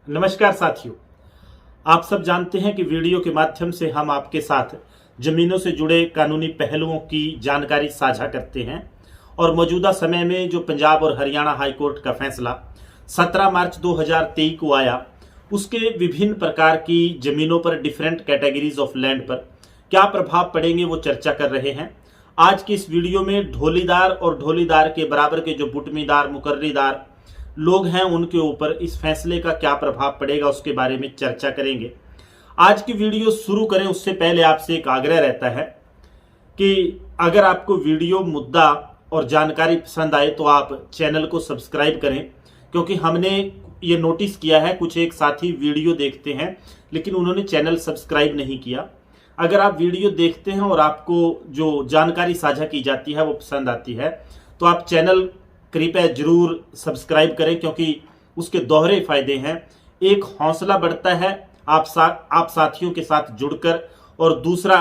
नमस्कार साथियों, आप सब जानते हैं कि वीडियो के माध्यम से हम आपके साथ जमीनों से जुड़े कानूनी पहलुओं की जानकारी साझा करते हैं। और मौजूदा समय में जो पंजाब और हरियाणा हाई कोर्ट का फैसला 17 मार्च 2023 को आया, उसके विभिन्न प्रकार की जमीनों पर, डिफरेंट कैटेगरीज ऑफ लैंड पर क्या प्रभाव पड़ेंगे वो चर्चा कर रहे हैं। आज की इस वीडियो में ढोलीदार और ढोलीदार के बराबर के जो बुटमीदार, मुकर्रीदार लोग हैं, उनके ऊपर इस फैसले का क्या प्रभाव पड़ेगा उसके बारे में चर्चा करेंगे। आज की वीडियो शुरू करें उससे पहले आपसे एक आग्रह रहता है कि अगर आपको वीडियो, मुद्दा और जानकारी पसंद आए तो आप चैनल को सब्सक्राइब करें, क्योंकि हमने ये नोटिस किया है कुछ एक साथी वीडियो देखते हैं लेकिन उन्होंने चैनल सब्सक्राइब नहीं किया। अगर आप वीडियो देखते हैं और आपको जो जानकारी साझा की जाती है वो पसंद आती है तो आप चैनल कृपया जरूर सब्सक्राइब करें, क्योंकि उसके दोहरे फायदे हैं। एक, हौसला बढ़ता है आप साथियों के साथ जुड़कर, और दूसरा,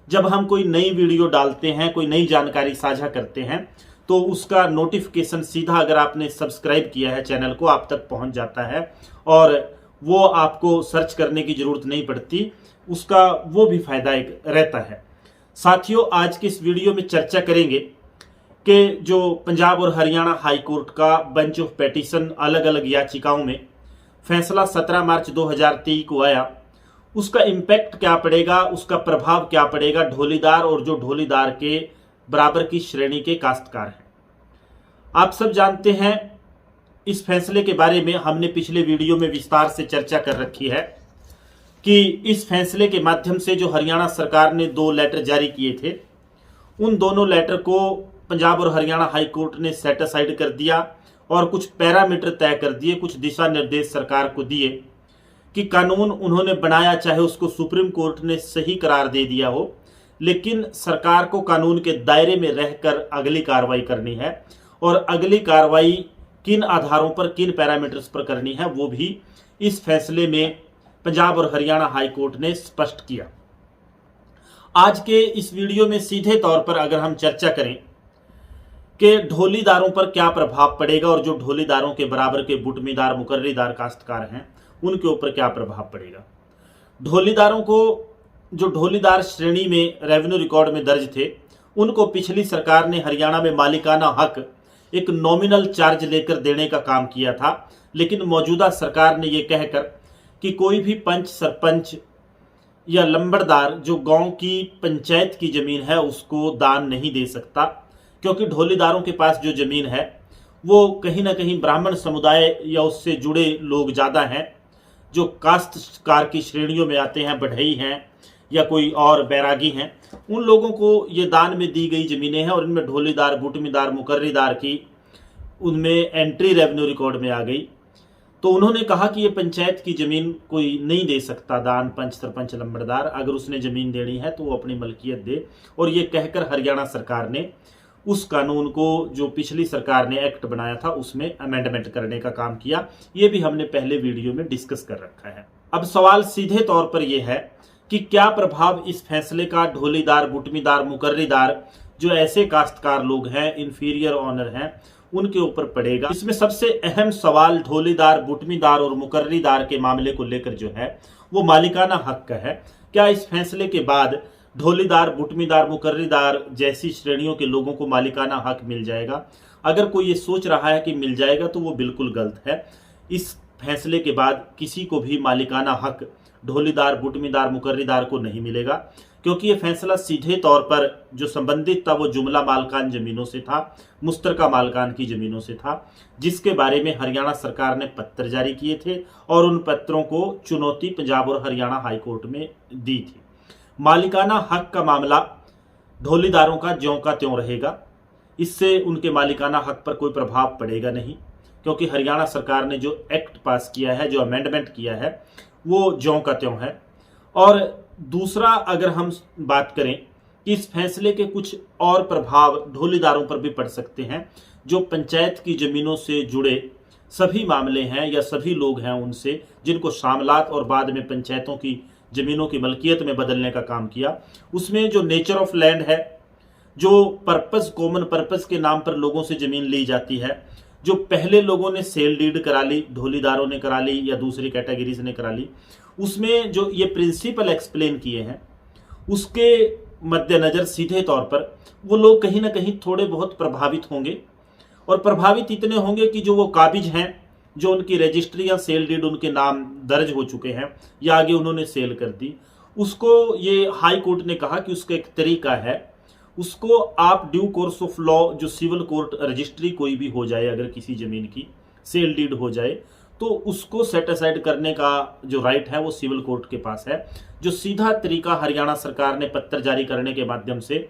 जब हम कोई नई वीडियो डालते हैं, कोई नई जानकारी साझा करते हैं तो उसका नोटिफिकेशन सीधा, अगर आपने सब्सक्राइब किया है चैनल को, आप तक पहुंच जाता है और वो आपको सर्च करने की जरूरत नहीं पड़ती। उसका वो भी फायदा एक रहता है। साथियों, आज की इस वीडियो में चर्चा करेंगे कि जो पंजाब और हरियाणा हाई कोर्ट का बेंच ऑफ पेटिशन अलग अलग याचिकाओं में फैसला 17 मार्च 2023 को आया, उसका इम्पैक्ट क्या पड़ेगा, उसका प्रभाव क्या पड़ेगा ढोलीदार और जो ढोलीदार के बराबर की श्रेणी के काश्तकार हैं। आप सब जानते हैं, इस फैसले के बारे में हमने पिछले वीडियो में विस्तार से चर्चा कर रखी है कि इस फैसले के माध्यम से जो हरियाणा सरकार ने 2 लेटर जारी किए थे, उन दोनों लेटर को पंजाब और हरियाणा हाई कोर्ट ने सेट असाइड कर दिया और कुछ पैरामीटर तय कर दिए, कुछ दिशा निर्देश सरकार को दिए कि कानून उन्होंने बनाया, चाहे उसको सुप्रीम कोर्ट ने सही करार दे दिया हो, लेकिन सरकार को कानून के दायरे में रहकर अगली कार्रवाई करनी है। और अगली कार्रवाई किन आधारों पर, किन पैरामीटर्स पर करनी है, वो भी इस फैसले में पंजाब और हरियाणा हाई कोर्ट ने स्पष्ट किया। आज के इस वीडियो में सीधे तौर पर अगर हम चर्चा करें कि ढोलीदारों पर क्या प्रभाव पड़ेगा और जो ढोलीदारों के बराबर के बुटमीदार, मुकर्रीदार काश्तकार हैं, उनके ऊपर क्या प्रभाव पड़ेगा। ढोलीदारों को, जो ढोलीदार श्रेणी में रेवेन्यू रिकॉर्ड में दर्ज थे, उनको पिछली सरकार ने हरियाणा में मालिकाना हक एक नॉमिनल चार्ज लेकर देने का काम किया था। लेकिन मौजूदा सरकार ने यह कहकर कि कोई भी पंच, सरपंच या लंबड़दार जो गांव की पंचायत की जमीन है उसको दान नहीं दे सकता, क्योंकि ढोलीदारों के पास जो जमीन है वो कहीं ना कहीं ब्राह्मण समुदाय या उससे जुड़े लोग ज़्यादा हैं, जो काश्तकार की श्रेणियों में आते हैं, बढ़ई हैं या कोई और बैरागी हैं, उन लोगों को ये दान में दी गई ज़मीनें हैं और इनमें ढोलीदार, बुटमीदार, मुकर्रीदार की उनमें एंट्री रेवेन्यू रिकॉर्ड में आ गई। तो उन्होंने कहा कि ये पंचायत की ज़मीन कोई नहीं दे सकता दान, पंच, सरपंच, लंबड़दार, अगर उसने ज़मीन देनी है तो वो अपनी मलकियत दे। और ये कहकर हरियाणा सरकार ने उस कानून को, जो पिछली सरकार ने एक्ट बनाया था, उसमें अमेंडमेंट करने का काम किया। ये भी हमने पहले वीडियो में डिस्कस कर रखा है। अब सवाल सीधे तौर पर यह है कि क्या प्रभाव इस फैसले का ढोलीदार, बुटमीदार, मुकर्रीदार, जो ऐसे काश्तकार लोग हैं, इंफीरियर ऑनर हैं, उनके ऊपर पड़ेगा। इसमें सबसे अहम सवाल ढोलीदार, बुटमीदार और मुकर्रीदार के मामले को लेकर जो है वो मालिकाना हक का है। क्या इस फैसले के बाद ढोलीदार, बुटमीदार, मुकर्रीदार जैसी श्रेणियों के लोगों को मालिकाना हक मिल जाएगा? अगर कोई ये सोच रहा है कि मिल जाएगा तो वो बिल्कुल गलत है। इस फैसले के बाद किसी को भी मालिकाना हक ढोलीदार, बुटमीदार, मुकर्रीदार को नहीं मिलेगा, क्योंकि ये फैसला सीधे तौर पर जो संबंधित था वो जुमला मालकान जमीनों से था, मुश्तरका मालकान की जमीनों से था, जिसके बारे में हरियाणा सरकार ने पत्र जारी किए थे और उन पत्रों को चुनौती पंजाब और हरियाणा हाई कोर्ट में दी थी। मालिकाना हक का मामला ढोलीदारों का ज्यों का त्यों रहेगा, इससे उनके मालिकाना हक पर कोई प्रभाव पड़ेगा नहीं, क्योंकि हरियाणा सरकार ने जो एक्ट पास किया है, जो अमेंडमेंट किया है, वो ज्यों का त्यों है। और दूसरा, अगर हम बात करें कि इस फैसले के कुछ और प्रभाव ढोलीदारों पर भी पड़ सकते हैं, जो पंचायत की जमीनों से जुड़े सभी मामले हैं या सभी लोग हैं उनसे, जिनको शामलात और बाद में पंचायतों की जमीनों की मलकियत में बदलने का काम किया, उसमें जो नेचर ऑफ लैंड है, जो पर्पस, कॉमन पर्पस के नाम पर लोगों से जमीन ली जाती है, जो पहले लोगों ने सेल डीड करा ली, ढोलीदारों ने करा ली या दूसरी कैटेगरीज ने करा ली, उसमें जो ये प्रिंसिपल एक्सप्लेन किए हैं उसके मद्देनजर सीधे तौर पर वो लोग कहीं ना कहीं थोड़े बहुत प्रभावित होंगे, और प्रभावित इतने होंगे कि जो वो काबिज हैं, जो उनकी रजिस्ट्री या सेल डीड उनके नाम दर्ज हो चुके हैं या आगे उन्होंने सेल कर दी, उसको ये हाई कोर्ट ने कहा कि उसका एक तरीका है, उसको आप ड्यू कोर्स ऑफ लॉ, जो सिविल कोर्ट रजिस्ट्री कोई भी हो जाए, अगर किसी जमीन की सेल डीड हो जाए तो उसको सेट असाइड करने का जो राइट है वो सिविल कोर्ट के पास है। जो सीधा तरीका हरियाणा सरकार ने पत्र जारी करने के माध्यम से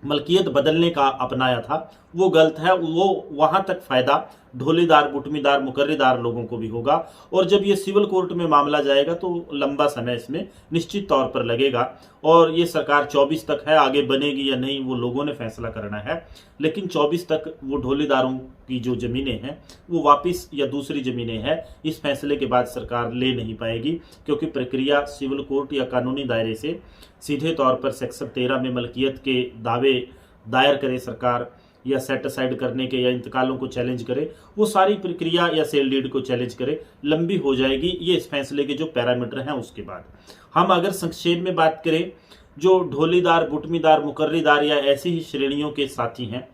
मलकियत बदलने का अपनाया था वो गलत है। वो वहां तक फायदा ढोलीदार, बुटमीदार, मुकर्रीदार लोगों को भी होगा, और जब ये सिविल कोर्ट में मामला जाएगा तो लंबा समय इसमें निश्चित तौर पर लगेगा, और ये सरकार 24 तक है, आगे बनेगी या नहीं वो लोगों ने फैसला करना है, लेकिन 24 तक वो ढोलीदारों की जो जमीनें हैं वो वापिस या दूसरी जमीनें हैं इस फैसले के बाद सरकार ले नहीं पाएगी, क्योंकि प्रक्रिया सिविल कोर्ट या कानूनी दायरे से सीधे तौर पर सेक्शन 13 में मलकियत के दावे दायर करे सरकार, या सेट असाइड करने के या इंतकालों को चैलेंज करे, वो सारी प्रक्रिया या सेल डीड को चैलेंज करे, लंबी हो जाएगी ये इस फैसले के जो पैरामीटर हैं उसके बाद। हम अगर संक्षेप में बात करें, जो ढोलीदार, बुटमीदार, मुकर्रीदार या ऐसी ही श्रेणियों के साथी हैं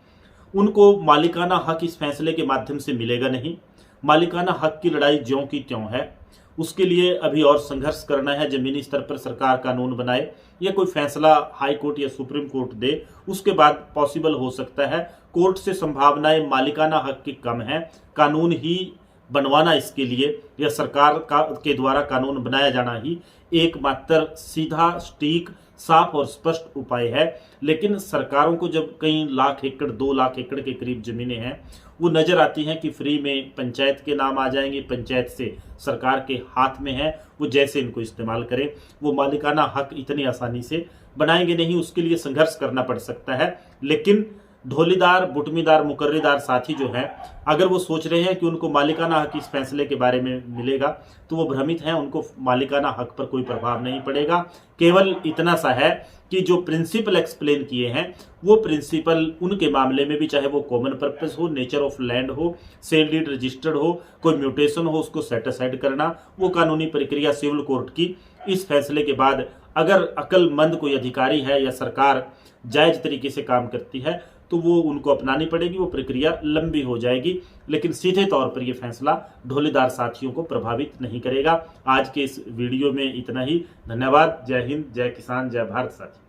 उनको मालिकाना हक इस फैसले के माध्यम से मिलेगा नहीं। मालिकाना हक की लड़ाई ज्यों की त्यों है, उसके लिए अभी और संघर्ष करना है। जमीनी स्तर पर सरकार कानून बनाए या कोई फैसला हाई कोर्ट या सुप्रीम कोर्ट दे, उसके बाद पॉसिबल हो सकता है। कोर्ट से संभावनाएं मालिकाना हक की कम है, कानून ही बनवाना इसके लिए या सरकार के द्वारा कानून बनाया जाना ही एकमात्र सीधा, सटीक, साफ और स्पष्ट उपाय है। लेकिन सरकारों को जब कई लाख एकड़, 2 लाख एकड़ के करीब जमीनें हैं, वो नजर आती हैं कि फ्री में पंचायत के नाम आ जाएंगे, पंचायत से सरकार के हाथ में है, वो जैसे इनको इस्तेमाल करें, वो मालिकाना हक इतनी आसानी से बनाएंगे नहीं, उसके लिए संघर्ष करना पड़ सकता है। लेकिन ढोलीदार, बुटमीदार, मुकर्रीदार साथी जो हैं, अगर वो सोच रहे हैं कि उनको मालिकाना हक इस फैसले के बारे में मिलेगा तो वो भ्रमित हैं, उनको मालिकाना हक पर कोई प्रभाव नहीं पड़ेगा। केवल इतना सा है कि जो प्रिंसिपल एक्सप्लेन किए हैं वो प्रिंसिपल उनके मामले में भी, चाहे वो कॉमन पर्पस हो, नेचर ऑफ लैंड हो, सेल डीड रजिस्टर्ड हो, कोई म्यूटेशन हो, उसको सेट असाइड करना, वो कानूनी प्रक्रिया सिविल कोर्ट की इस फैसले के बाद अगर अक्लमंद कोई अधिकारी है या सरकार जायज तरीके से काम करती है तो वो उनको अपनानी पड़ेगी, वो प्रक्रिया लंबी हो जाएगी, लेकिन सीधे तौर पर यह फैसला ढोलीदार साथियों को प्रभावित नहीं करेगा। आज के इस वीडियो में इतना ही। धन्यवाद। जय हिंद, जय किसान, जय भारत साथी।